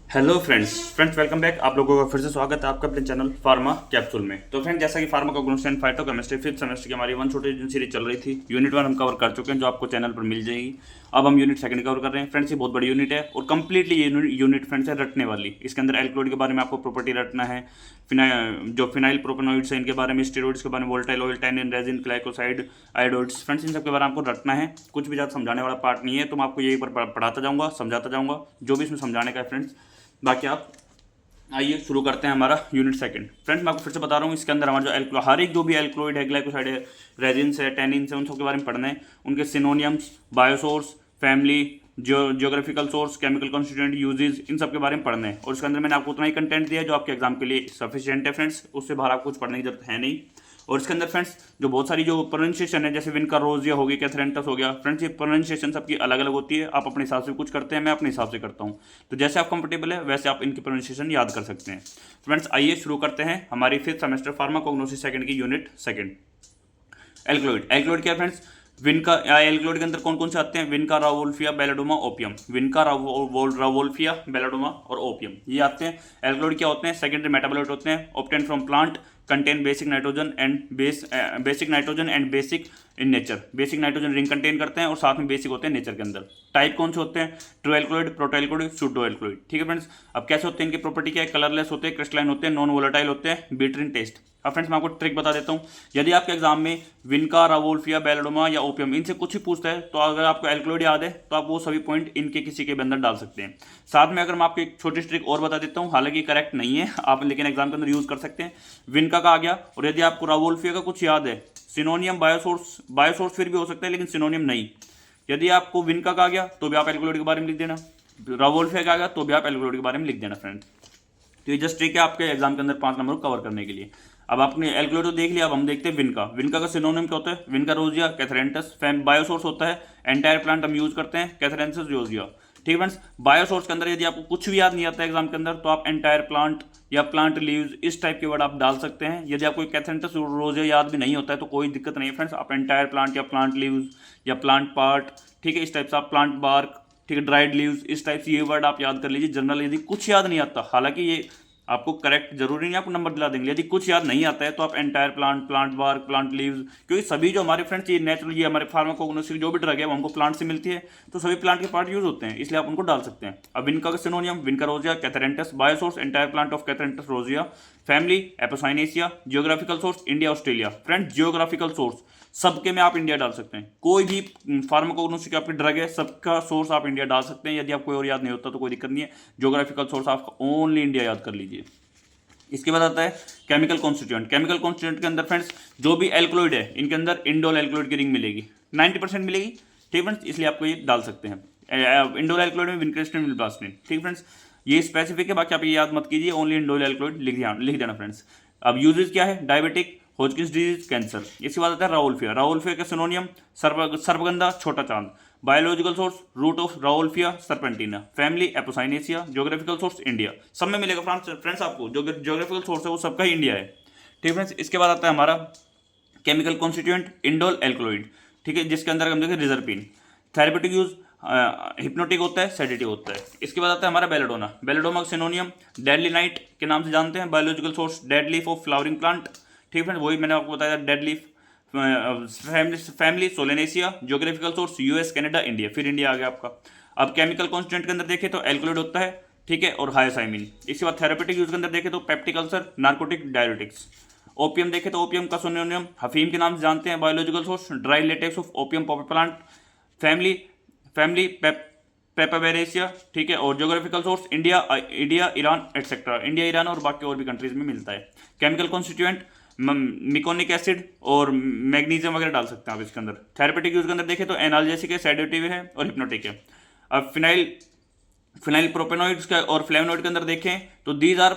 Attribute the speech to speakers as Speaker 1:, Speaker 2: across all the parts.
Speaker 1: Hello friends welcome back. आप लोगों का फिर से स्वागत है आपका अपने चैनल फार्मा कैप्सूल में। तो फ्रेंड, जैसा कि pharmacognosy and phytochemistry fifth semester की हमारी वन छोटी सीरीज चल रही थी, यूनिट 1 हम कवर कर चुके हैं जो आपको चैनल पर मिल जाएगी। अब हम यूनिट 2 कवर कर रहे हैं फ्रेंड्स। ये बहुत बड़ी यूनिट है और कंप्लीटली ये यूनिट फ्रेंड्स है रटने वाली। इसके अंदर एल्कलॉइड के बारे में आपको प्रॉपर्टी रटना है, जो फिनाइल प्रोपेनॉइड्स हैं इनके बारे में, स्टेरॉइड्स के बारे में, volatile oil, tannin, resin, glycoside, iridoids, friends इन सब के बारे में आपको रटना है। कुछ भी ज़्यादा समझाने वाला पार्ट नहीं है, तो मैं आपको यही पर पढ़ाता जाऊँगा, समझाता जाऊँगा जो भी इसमें समझाने का है फ्रेंड्स। बाकी आप आइए शुरू करते हैं हमारा यूनिट 2। फ्रेंड्स, मैं आपको फिर से बता रहा हूँ, इसके अंदर हमारा जो हर एक जो भी एल्कलॉइड है, ग्लाइकोसाइड है, रेजिन्स है, टैनिन्स है, उन सब के बारे में पढ़ना है। उनके synonyms, biosource, family, geographical source, chemical constituent, uses, इन सब के बारे में पढ़ना है। और इसके अंदर मैंने आपको उतना ही कंटेंट दिया है जो आपके एग्जाम के लिए सफिशिएंट है फ्रेंड्स। उससे बाहर आपको कुछ पढ़ने की जरूरत है नहीं। और इसके अंदर फ्रेंड्स जो बहुत सारी जो प्रोनाउंसिएशन है, जैसे विनका रोजिया हो गई, कैथरेंटस हो गया, फ्रेंड्स ये प्रोनाउंसिएशन सबकी अलग अलग होती है। आप अपने हिसाब से कुछ करते हैं, मैं अपने हिसाब से करता हूँ। तो जैसे आप कंफर्टेबल है वैसे आप इनकी प्रोनाउंसिएशन याद कर सकते हैं। फ्रेंड्स आइए शुरू करते हैं हमारी फिफ्थ सेमेस्टर फार्माकोग्नोसिस सेकंड की यूनिट 2। एल्कलॉइड एल्कलॉइड क्या फ्रेंड्स? विनका एल्कलॉइड के अंदर कौन कौन से आते हैं? विनका, रावोल्फिया, बेलाडोमा, ओपियम। विनका, रावोल्फिया, बेलाडोमा और ओपियम ये आते हैं। एल्कलॉइड क्या होते हैं? सेकेंडरी मेटाबोलाइट होते हैं, obtain from plant, contain basic nitrogen and basic in nature. Basic nitrogen ring contain करते हैं और साथ में बेसिक होते हैं नेचर के अंदर। टाइप कौन से होते हैं? True alkaloid, protoalkaloid, pseudo alkaloid. ठीक है फ्रेंड्स। अब कैसे होते हैं? इनकी प्रॉपर्टी क्या है? कलरलेस होते हैं, क्रिस्टलाइन होते हैं, नॉन वोलेटाइल होते हैं, बिटर इन टेस्ट। अब फ्रेंड्स मैं आपको ट्रिक बता देता हूँ। यदि आपके एग्जाम में विनका, रावोल्फिया, बेलाडोमा या ओपियम इनसे कुछ ही पूछता है, तो अगर आपको एल्कलॉइड याद है तो आप वो सभी पॉइंट इनके किसी के भी अंदर डाल सकते हैं। साथ में अगर मैं आपको एक छोटी ट्रिक और बता देता हूँ, हालांकि करेक्ट नहीं है आप, लेकिन एग्जाम के अंदर यूज कर सकते हैं। विनका का आ गया, और यदि आपको रावोल्फिया का कुछ याद है, सिनोनियम, बायोसोर्स फिर भी हो सकता है लेकिन सिनोनियम नहीं। यदि आपको विनका का आ गया तो भी आप एल्कलॉइड के बारे में लिख देना, रावोल्फिया का आ गया तो भी आप एल्कलॉइड के बारे में लिख देना फ्रेंड। तो ये जस्ट ट्रिक है आपके एग्जाम के अंदर 5 नंबर को कवर करने के लिए। अब आपने एल्कलॉइड तो देख लिया, अब हम देखते हैं विनका। विनका का सिनोनिम क्या होता है? विनका रोजिया, कैथरेंटस। बायोसोर्स होता है एंटायर प्लांट हम यूज करते हैं, कैथरेंसिस रोजिया। ठीक है फ्रेंड्स। बायोसोर्स के अंदर यदि आपको कुछ भी याद नहीं आता है एग्जाम के अंदर, तो आप एंटायर प्लांट या प्लांट लीव्स इस टाइप के वर्ड आप डाल सकते हैं। यदि आपको कैथरेंटस रोजिया याद भी नहीं होता है तो कोई दिक्कत नहीं है फ्रेंड्स, आप एंटायर प्लांट या प्लांट लीव्स या प्लांट पार्ट, ठीक है, इस टाइप से आप प्लांट बार्क, ठीक है, ड्राइड लीव्स, इस टाइप से ये वर्ड आप याद कर लीजिए। जनरल यदि कुछ याद नहीं आता, हालांकि ये आपको करेक्ट जरूरी नहीं आपको नंबर दिला देंगे, यदि कुछ याद नहीं आता है तो आप entire plant, plant bark, plant leaves, क्योंकि सभी जो हमारे फ्रेंड्स ये नेचुरल, ये हमारे फार्माकोग्नोस्टिक जो भी ड्रग है वो हमको प्लांट से मिलती है, तो सभी प्लांट के पार्ट यूज होते हैं, इसलिए आप उनको डाल सकते हैं। अब विनका का synonym vinca rosea, catharanthus. Biosource entire plant of catharanthus rosea. Family apocynaceae. Geographical source India, Australia. Friend geographical source सबके में आप इंडिया डाल सकते हैं। कोई भी फार्माकोग्नोस्टिक आपकी ड्रग है सबका सोर्स आप इंडिया डाल सकते हैं। यदि आपको और याद नहीं होता तो कोई दिक्कत नहीं है, जियोग्राफिकल सोर्स आप ओनली इंडिया याद कर लीजिए। इसके बाद आता है केमिकल कॉन्स्टिट्यूएंट। केमिकल कॉन्स्टिट्यूएंट के अंदर फ्रेंड्स जो भी एल्कलॉइड है इनके अंदर इंडोल एल्कलॉइड की रिंग मिलेगी, 90% मिलेगी। ठीक फ्रेंड्स, इसलिए आपको ये डाल सकते हैं। इंडोल एल्कलॉइड में विनक्रेस्टिन, विलब्लास्टिन। ठीक फ्रेंड्स, ये स्पेसिफिक है, बाकी आप ये याद मत कीजिए, ओनली इंडोल एल्कलॉइड लिख देना फ्रेंड्स। अब यूजेज क्या है? Diabetic, Hodgkin's disease, cancer. इसके बाद आता है राउल्फिया। राउल्फिया का सिनोनियम sarpagandha, chhota chand. Biological source root of rauwolfia serpentina. Family apocynaceae. Geographical source India. सब में मिलेगा फ्रेंड्स, आपको जो ज्योग्राफिकल सोर्स है वो सबका ही इंडिया है। ठीक फ्रेंड्स, इसके बाद आता है हमारा केमिकल कॉन्स्टिट्यूएंट इंडोल एल्कलॉइड, ठीक है, जिसके अंदर हम देखें रिजर्पिन। थेरेपेटिक यूज हिप्नोटिक होता है, सेडेटिव होता है। इसके बाद आता है हमारा बेलाडोना। बेलाडोमा का सिनोनियम डेडली नाइट के नाम से जानते हैं। Biological source dead leaf of flowering plant. ठीक है, वही मैंने आपको बताया dead leaf. Family solanaceae. Geographical source US, Canada, India, फिर इंडिया आ गया आपका। अब केमिकल कॉन्स्टिट्यूएंट के अंदर देखें तो एल्कलॉइड होता है, ठीक है, और हाइसाइमिन। इसके बाद थेरेपेटिक यूज के अंदर देखें तो peptic ulcer, narcotic, diuretics. Opium देखें तो ओपियम का सिनोनियम हफीम के नाम से जानते हैं। Biological source dry latex of opium poppy plant. Family family papaveraceae, ठीक है, और geographical source India, India, Iran et cetera. India, Iran और बाकी और भी कंट्रीज में मिलता है। केमिकल कॉन्स्टिट्यूएंट मिकोनिक एसिड और मैग्नीशियम वगैरह डाल सकते हैं आप इसके अंदर। थेरेपेटिक यूज के अंदर देखें तो एनाल्जेसिक है, सेडेटिव है और हिप्नोटिक है। अब फिनाइल प्रोपेनॉइड्स का और फ्लेवनॉइड के अंदर देखें तो दीज आर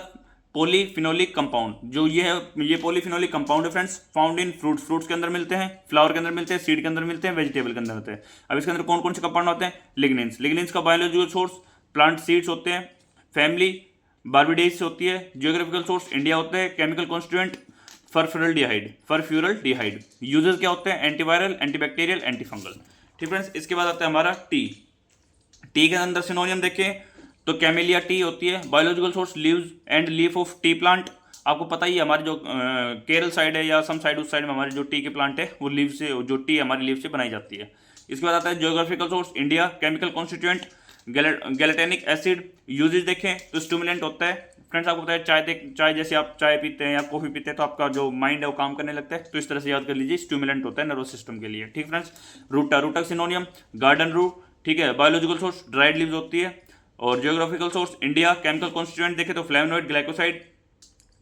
Speaker 1: पॉलीफिनोलिक कंपाउंड। जो ये है ये पॉलीफिनोलिक कंपाउंड है फ्रेंड्स, फाउंड इन फ्रूट्स के अंदर मिलते हैं, फ्लावर के अंदर मिलते हैं, सीड के अंदर मिलते हैं, वेजिटेबल के अंदर होते हैं। अब इसके अंदर कौन कौन से कंपाउंड होते हैं? लिग्निन्स। लिग्निन्स का बायोलॉजिकल सोर्स प्लांट सीड्स होते हैं। फैमिली बार्बिडेस होती है। जियोग्राफिकल सोर्स इंडिया होते हैं। Chemical constituent फरफ्यूरल्डिहाइड। यूजेस क्या होते हैं? Antiviral, antibacterial, antifungal. ठीक फ्रेंड्स, इसके बाद आता है हमारा टी। टी के अंदर सिनोनियम देखें तो कैमेलिया टी होती है। Biological source leaves and leaf of T plant, आपको पता ही है हमारे जो केरल साइड है या सम साइड उस साइड में हमारे जो टी के प्लांट है वो लीव से, जो टी हमारी लीव से बनाई जाती है। इसके बाद आता है geographical source India, chemical constituent gallotannic acid, uses देखें तो स्टिमुलेंट होता है। फ्रेंड्स आपको पता है चाय जैसे आप चाय पीते हैं या कॉफी पीते हैं तो आपका जो माइंड है वो काम करने लगता है, तो इस तरह से याद कर लीजिए, स्टिमुलेंट होता है नर्वस सिस्टम के लिए। ठीक friends, ruta synonym garden root, ठीक है। बायोलॉजिकल सोर्स ड्राइड लीव्स होती है। और geographical source India, chemical constituent देखें तो flavonoid glycoside,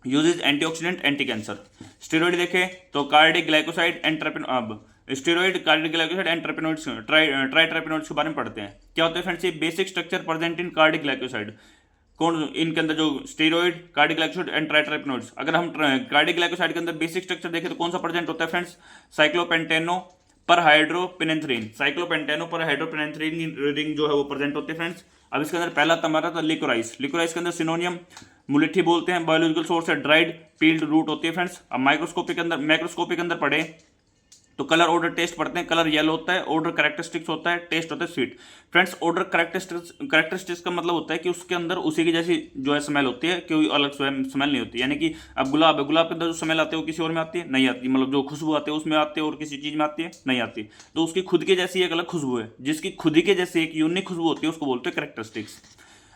Speaker 1: uses antioxidant anti cancer. Steroid देखें तो cardiac glycoside and steroid cardiac glycoside and terpenoids, triterpenoids के बारे में पढ़ते हैं। क्या होता है फ्रेंड्स, ये basic structure present in cardiac glycoside. कौन इनके अंदर, जो स्टेरॉइड कार्डिक ग्लाइकोसाइड एंड ट्राइट्रेपेनोइड्स। अगर हम कार्डिक ग्लाइकोसाइड के अंदर बेसिक स्ट्रक्चर देखें तो कौन सा प्रेजेंट होता है फ्रेंड्स, साइक्लोपेंटेनो पर हाइड्रोपिनेंथ्रीन, साइक्लोपेंटेनो पर हाइड्रोपिनेंथ्रीन रिंग जो है वो प्रेजेंट होते हैं फ्रेंड्स। अब इसके अंदर पहला हमारा था लिकोराइस, लिकोराइस के अंदर सिनोनियम मुलेठी बोलते हैं। बायोलॉजिकल सोर्स है ड्राइड पील्ड रूट होती है फ्रेंड्स। अब माइक्रोस्कोपिक अंदर पढ़े तो कलर ऑर्डर टेस्ट पढ़ते हैं, कलर येलो होता है, ऑर्डर कैरेक्टरिस्टिक्स होता है, टेस्ट होता है स्वीट। फ्रेंड्स ऑर्डर कैरेक्टरिस्टिक्स का मतलब होता है कि उसके अंदर उसी की जैसी जो है स्मेल होती है, कोई अलग स्मेल नहीं होती। यानी कि अब गुलाब है, गुलाब के अंदर जो स्मेल आती है वो किसी और में आती है, नहीं आती। मतलब जो खुशबू आती है उसमें आती है और किसी चीज में आती है, नहीं आती। तो उसकी खुद की जैसी एक अलग खुशबू है, जिसकी खुद की जैसी एक यूनिक खुशबू होती है उसको बोलते हैं कैरेक्टरिस्टिक्स।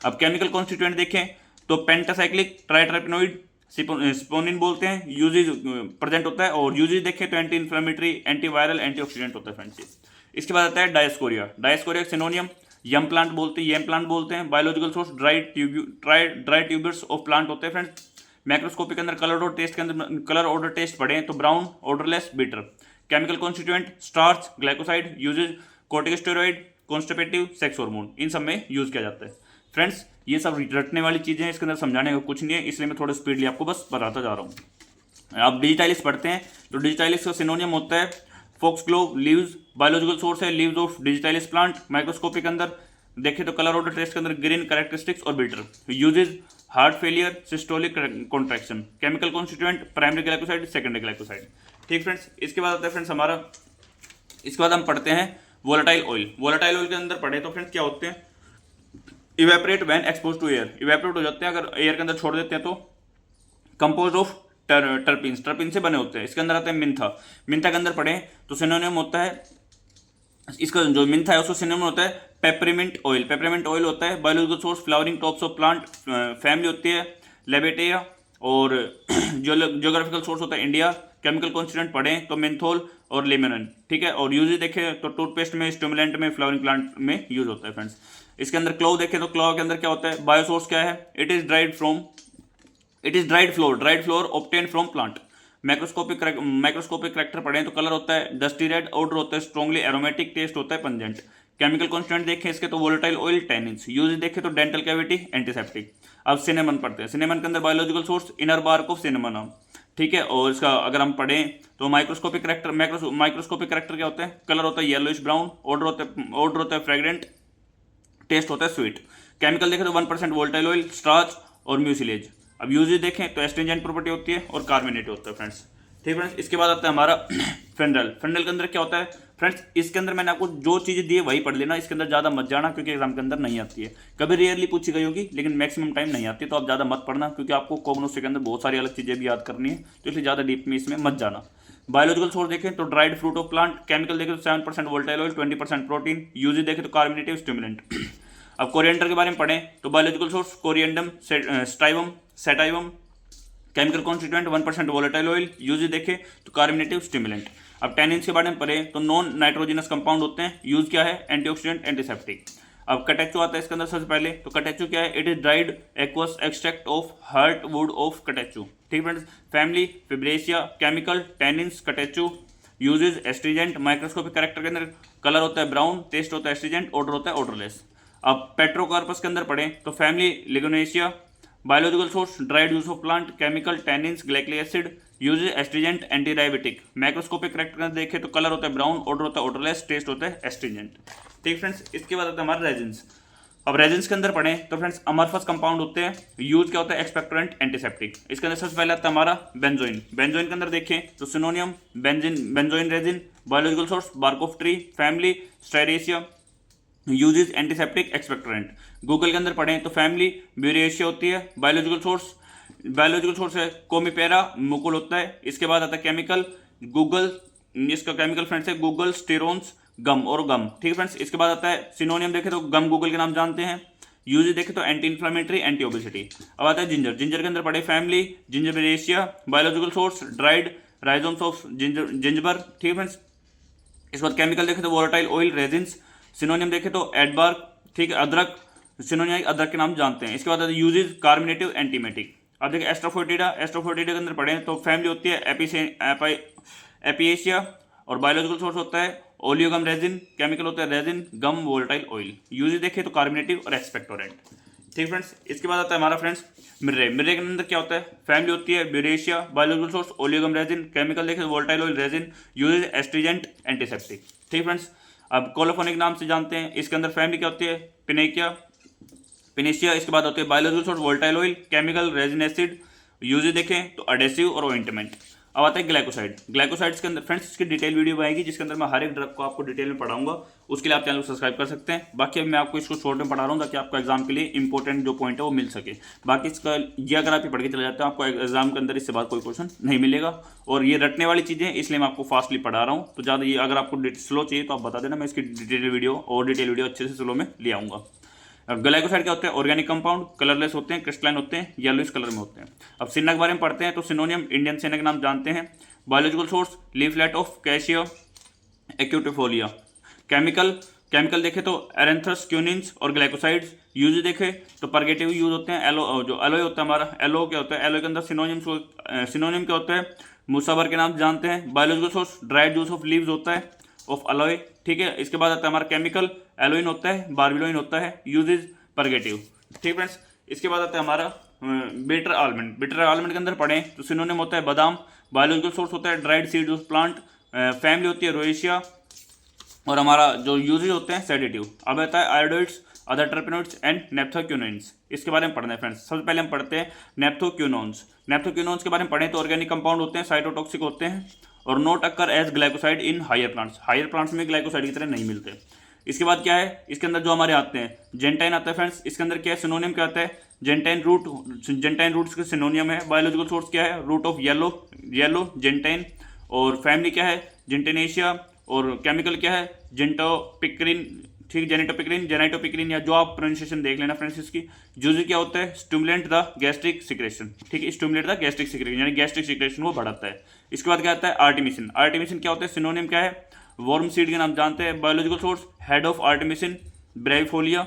Speaker 1: अब केमिकल कॉन्स्टिट्यूएंट देखें तो पेंटासाइक्लिक ट्राइट्रेपेनोइड स्पोनिन बोलते हैं, यूजेज प्रेजेंट होता है। और यूजेज देखें तो एंटी इन्फ्लेमेटरी, एंटीवायरल, एंटीऑक्सीडेंट होता है फ्रेंड्स। इसके बाद आता है डायस्कोरिया, डायस्कोरिया सिनोनियम यम प्लांट बोलते हैं। Biological source dry tubers of plant होते हैं फ्रेंड्स। माइक्रोस्कोपिक के अंदर कलर ऑर्डर टेस्ट पढ़े तो brown, odourless, bitter. Chemical constituent starch, glycoside, uses corticosteroid, constipative, sex hormone, इन सब में यूज किया जाता है फ्रेंड्स। ये सब रटने वाली चीजें हैं, इसके अंदर समझाने का कुछ नहीं है, इसलिए मैं थोड़ा स्पीडली आपको बस बताता जा रहा हूँ। आप डिजिटालिस पढ़ते हैं तो डिजिटालिस का सिनोनियम होता है फोक्सग्लोव लीव्स। बायोलॉजिकल सोर्स है leaves of digitalis plant. Microscopic के अंदर देखें तो कलर ऑर्डर टेस्ट के अंदर ग्रीन, कैरेक्टरिस्टिक्स और bitter. Uses heart failure, systolic contraction. Chemical constituent primary glycoside, secondary glycoside. ठीक फ्रेंड्स, इसके बाद आता है फ्रेंड्स हमारा, इसके बाद हम पढ़ते हैं वोलेटाइल ऑयल। वोलेटाइल ऑयल के अंदर पढ़े तो फ्रेंड्स क्या होते हैं, evaporate when expose to air, evaporate हो जाते हैं अगर एयर के अंदर छोड़ देते हैं तो। कंपोज ऑफ टर्पिन्स, टर्पिन से बने होते हैं। इसके अंदर आते हैं मिंथा, मिंथा के अंदर पढ़े तो सिनोनिम होता है, इसका जो मिंथा है उसको सिनोनिम होता है पेपरमिंट ऑयल, पेपरमिंट ऑयल होता है। Biological source flowering tops of plant, family होती है लेबेटिया। और जियोग्राफिकल सोर्स होता है इंडिया। केमिकल कॉन्स्टिट्यूएंट पढ़े तो मेंथोल और लेमोनिन, ठीक है। और यूज देखें तो टूथपेस्ट में, स्टिमुलेंट में, फ्लावरिंग प्लांट में यूज होता है फ्रेंड्स। इसके अंदर क्लोव देखें तो क्लोव के अंदर क्या होता है, बायोसोर्स क्या है, it is dried floor obtain from plant. Microscopic character पढ़े तो कलर होता है डस्टी रेड, ऑर्डर होता है स्ट्रॉन्गली एरोमेटिक, टेस्ट होता है पंजेंट। केमिकल कॉन्स्टिट्यूएंट देखें इसके तो वोलेटाइल ऑयल, टैनिन्स। यूज देखें तो डेंटल कैविटी, एंटीसेप्टिक। अब सिनेमन पढ़ते हैं, सिनेमन के अंदर biological source inner bark of cinnamon, ठीक है। और इसका अगर हम पढ़ें तो माइक्रोस्कोपिक करैक्टर क्या होता है, कलर होता है येलोइश ब्राउन, ऑर्डर होता है फ्रेग्रेंट, टेस्ट होता है स्वीट। केमिकल देखें तो 1% वोलेटाइल ऑयल, स्टार्च और म्यूसिलेज। अब यूजेज देखें तो एस्ट्रिंजेंट प्रॉपर्टी होती है और कार्बोनेट होता है फ्रेंड्स। ठीक फ्रेंड्स, इसके बाद आता है हमारा फेनरल। फेनरल के अंदर क्या होता है फ्रेंड्स, इसके अंदर मैंने आपको जो चीज़ें दी है वही पढ़ लेना, इसके अंदर ज़्यादा मत जाना क्योंकि एग्जाम के अंदर नहीं आती है। कभी रेयरली पूछी गई होगी लेकिन मैक्सिमम टाइम नहीं आती, तो आप ज़्यादा मत पढ़ना क्योंकि आपको कॉग्नोस्टिक के अंदर बहुत सारी अलग चीज़ें भी याद करनी है, तो इसलिए ज़्यादा डीप में इसमें मत जाना। बायोलॉजिकल सोर्स देखें तो dried fruit of plant. Chemical देखें तो 7% वोलेटाइल ऑयल, 20% प्रोटीन। यूजेज देखें तो कार्बोनेटिव, स्टिमुलेंट। अब कोरिएंडर के बारे में पढ़ें तो biological source coriandrum, sativum, sativum. Chemical constituent 1% volatile oil. Use देखें तो कार्बोनेटिव, स्टिमुलेंट। अब टैनिन्स के बारे में पढ़ें तो नॉन नाइट्रोजिनस कंपाउंड होते हैं। यूज क्या है, एंटीऑक्सीडेंट, एंटीसेप्टिक। अब कटेचो आता है इसके अंदर सबसे पहले, तो कटेचो क्या है, it is dried aqueous extract of heartwood of catechu. ठीक friends, family fabaceae. Chemical tannins, catechu. Uses astringent. Microscopic character के अंदर कलर होता है ब्राउन, टेस्ट होता है एस्ट्रीजेंट, ऑर्डर होता है ऑर्डरलेस। अब पेट्रोकार्पस के अंदर पढ़ें तो family ligonaceae. Biological source dried use of plant. Chemical tannins, glycolic acid. Use astringent, anti diabetic. Microscopic character देखें तो कलर होता है ब्राउन, ऑर्डर होता है ऑर्डरलेस, टेस्ट होता है एस्ट्रीजेंट। ठीक फ्रेंड्स, इसके बाद आता है हमारे रेजिन्स। अब रेजिन्स के अंदर पढ़ें तो फ्रेंड्स अमरफस कंपाउंड होते हैं। यूज क्या होता है, एक्सपेक्टोरेंट, एंटीसेप्टिक। इसके अंदर सबसे पहले आता है हमारा बेंजोइन। बेंजोइन के अंदर देखें तो synonym benzoin resin. Biological source bark of tree. Family styraceae. Uses antiseptic, expectorant. Guggul के अंदर पढ़ें तो फैमिली ब्यूरेशिया होती है। बायोलॉजिकल सोर्स है कोमीपेरा, मुकुल होता है। इसके बाद आता है केमिकल, गूगल, इसका केमिकल फ्रेंड्स है गूगल, स्टेरोन्स, गम और गम, ठीक है फ्रेंड्स। इसके बाद आता है सिनोनियम देखें तो गम गूगल के नाम जानते हैं। यूज देखें तो एंटी इन्फ्लामेटरी, एंटी ओबेसिटी। अब आता है जिंजर के अंदर पढ़े family zingiberaceae, biological source dried rhizomes of zingiber, ठीक है फ्रेंड्स। इस बार केमिकल देखें तो वोलेटाइल ऑयल रेजिन्स। सिनोनियम देखें तो एडबार्क, ठीक है, अदरक, सिनोनियम अदरक के नाम जानते हैं। इसके बाद यूजेज कार्मिनेटिव एंटीमेटिक। अब देखिए एस्ट्रोफोइटिडा के अंदर पढ़े तो फैमिली होती है एपिएशिया और बायोलॉजिकल सोर्स होता है ओलियोगम रेजिन, केमिकल होता है रेजिन, गम, वोलेटाइल ऑयल। यूजेज देखें तो कार्मिनेटिव और एक्सपेक्टोरेंट, ठीक फ्रेंड्स। इसके बाद आता है हमारा फ्रेंड्स मिर्रे के अंदर क्या होता है फैमिली होती है burseraceae, biological source oleogum resin, chemical देखें volatile oil resin, uses astringent antiseptic, ठीक फ्रेंड्स। अब कोलोफोनिक नाम से जानते हैं, इसके अंदर फैमिली क्या होती है पिनेशिया। इसके बाद होते हैं biological source volatile oil, chemical resin acid, uses देखें तो एडेसिव और ऑइंटमेंट। अब आता है ग्लाइकोसाइड्स के अंदर फ्रेंड्स इसकी डिटेल वीडियो आएगी जिसके अंदर मैं हर एक ड्रग को आपको डिटेल में पढ़ाऊंगा। उसके लिए आप चैनल को सब्सक्राइब कर सकते हैं। बाकी अब मैं आपको इसको शॉर्ट में पढ़ा रहा हूँ ताकि आपको एग्जाम के लिए इंपॉर्टेंट जो पॉइंट है वो मिल सके। बाकी इसका ये अगर आप पढ़ के चले जाते हैं आपको एग्जाम के अंदर इससे बाद कोई क्वेश्चन नहीं मिलेगा। और ये रटने वाली चीज़ें इसलिए मैं आपको फास्टली पढ़ा रहा हूँ। तो ज़्यादा ये अगर आपको स्लो चाहिए तो आप बता देना, मैं इसकी डिटेल वीडियो अच्छे से स्लो में ले आऊँगा। ग्लाइकोसाइड क्या होते हैं ऑर्गेनिक कंपाउंड, कलरलेस होते हैं, क्रिस्टलाइन होते हैं, येलोइश कलर में होते हैं। अब सिन्ना के बारे में पढ़ते हैं तो सिनोनियम इंडियन सिन्ना के नाम जानते हैं। Biological source leaflet of cassia acutifolia. Chemical देखें तो एरेंथ्रस क्यूनिन्स और ग्लाइकोसाइड्स। यूज देखें तो परगेटिव यूज होते हैं। जो एलोय होता है हमारा, एलो क्या होता है, एलो के अंदर सिनोनियम क्या होता है मुसाबर के नाम जानते हैं। Biological source dried juice of leaves होता है ऑफ अलोय, ठीक है। इसके बाद आता है हमारा केमिकल एलोइन होता है, बार्बिलोइन होता है, यूजेज परगेटिव, ठीक फ्रेंड्स। इसके बाद आता है हमारा बिटर आलमंड के अंदर पढ़ें तो सिनोनिम होता है बादाम, बायोलॉजिकल सोर्स होता है dried seeds of plant, family होती है रोएशिया और हमारा जो यूजेज होते हैं सेडेटिव। अब आता है आयोडाइड्स, अदर टर्पेनोइड्स एंड नेप्थोक्यूनोइड्स। इसके बारे में पढ़ना है फ्रेंड्स। सबसे पहले हम पढ़ते हैं नेप्थोक्यूनोन्स के बारे में पढ़ें तो ऑर्गेनिक कंपाउंड होते हैं, साइटोटॉक्सिक होते हैं और not occur as glycoside in higher plants में ग्लाइकोसाइड की तरह नहीं मिलते। इसके बाद क्या है इसके अंदर जो हमारे आते हैं जेंटाइन आता है फ्रेंड्स। इसके अंदर क्या है सिनोनियम क्या आता है जेंटाइन रूट के सिनोनियम है। बायोलॉजिकल सोर्स क्या है रूट ऑफ येलो जेंटाइन और फैमिली क्या है जेंटेनेशिया और केमिकल क्या है जेनेटोपिक्रिन, ठीक, जेनेटोपिक्रिन या जो आप प्रोनाउंसिएशन देख लेना फ्रेंड्स इसकी। यूज क्या होता है स्टिमुलेंट द गैस्ट्रिक सिक्रेशन, ठीक है, स्टिमुलेट द गैस्ट्रिक सिक्रेशन यानी गैस्ट्रिक सिक्रेशन को बढ़ाता है। इसके बाद क्या आता है आर्टिमिसिन क्या होता है सिनोनिम क्या है वर्म सीड के नाम जानते हैं। Biological source head of artemisia brevifolia.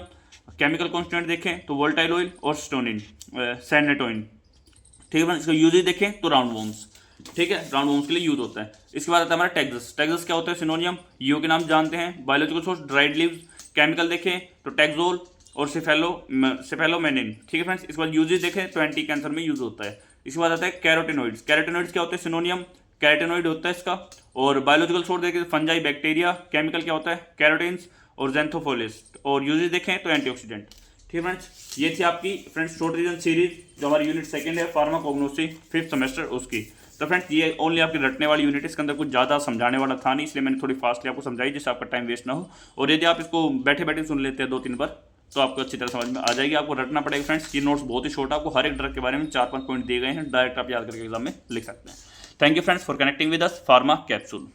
Speaker 1: Chemical constant देखें तो वोल्टाइल ऑयल और सैनेटोइन, ठीक है। इसका यूजेज देखें तो राउंड वॉर्म्स, ठीक है, राउंड वॉर्म्स के लिए यूज होता है। इसके बाद आता है हमारा टेक्सस क्या होता है सिनोनियम यू के नाम जानते हैं। Biological source dried leaves, chemical देखें तो टेक्सोल और सेफेलोमेनिन, ठीक है फ्रेंड्स। इसके बाद यूजेज देखें तो एंटी कैंसर में यूज होता है। इसके बाद आता है कैरोटेनॉइड्स क्या होते हैं सिनोनियम कैरोटेनॉइड होता है इसका और बायोलॉजिकल सोर्स देखें फंजाई बैक्टीरिया, केमिकल क्या होता है कैरोटीन्स और जेंथोफोलिस और यूजेज देखें तो एंटीऑक्सीडेंट, ठीक है फ्रेंड्स। ये थी आपकी फ्रेंड्स शॉर्ट रिवीजन सीरीज जो हमारी यूनिट सेकंड है फार्माकोग्नोसी 5th सेमेस्टर उसकी। तो फ्रेंड्स ये ओनली आपकी रटने वाली यूनिट है, इसके अंदर कुछ ज़्यादा समझाने वाला था नहीं इसलिए मैंने थोड़ी फास्टली आपको समझाई जिससे आपका टाइम वेस्ट ना हो। और यदि आप इसको बैठे बैठे सुन लेते हैं 2-3 बार तो आपको अच्छी तरह समझ में आ जाएगी। आपको रटना पड़ेगा फ्रेंड्स। ये नोट्स बहुत ही छोटा, आपको हर एक ड्रग के बारे में 4-5 पॉइंट दिए गए हैं, डायरेक्ट आप याद करके एग्जाम में लिख सकते हैं। Thank you friends for connecting with us pharma capsule.